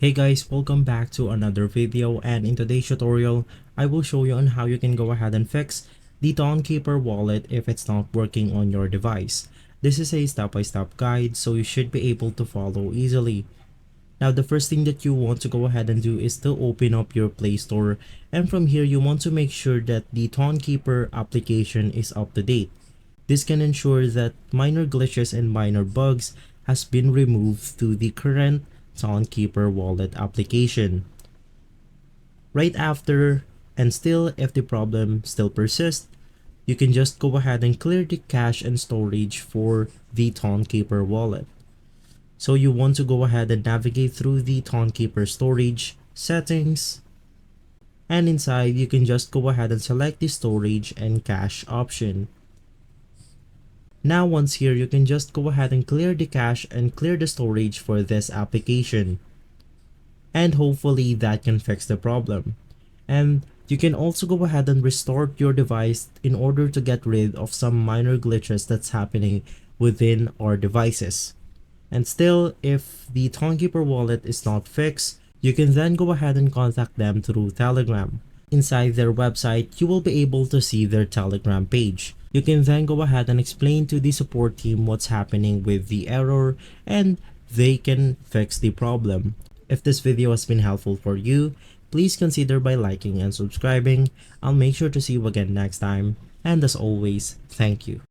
Hey guys, welcome back to another video, and in today's tutorial, I will show you on how you can go ahead and fix the Tonkeeper wallet if it's not working on your device. This is a step-by-step guide, so you should be able to follow easily. Now the first thing that you want to go ahead and do is to open up your Play Store, and from here you want to make sure that the Tonkeeper application is up to date. This can ensure that minor glitches and minor bugs has been removed to the current Tonkeeper wallet application. Right after, and still if the problem still persists, you can just go ahead and clear the cache and storage for the Tonkeeper wallet. So you want to go ahead and navigate through the Tonkeeper storage settings, and inside you can just go ahead and select the storage and cache option. Now once here, you can just go ahead and clear the cache and clear the storage for this application. And hopefully that can fix the problem. And you can also go ahead and restart your device in order to get rid of some minor glitches that's happening within our devices. And still, if the Tonkeeper wallet is not fixed, you can then go ahead and contact them through Telegram. Inside their website, you will be able to see their Telegram page. You can then go ahead and explain to the support team what's happening with the error, and they can fix the problem. If this video has been helpful for you, please consider by liking and subscribing. I'll make sure to see you again next time, and as always, thank you.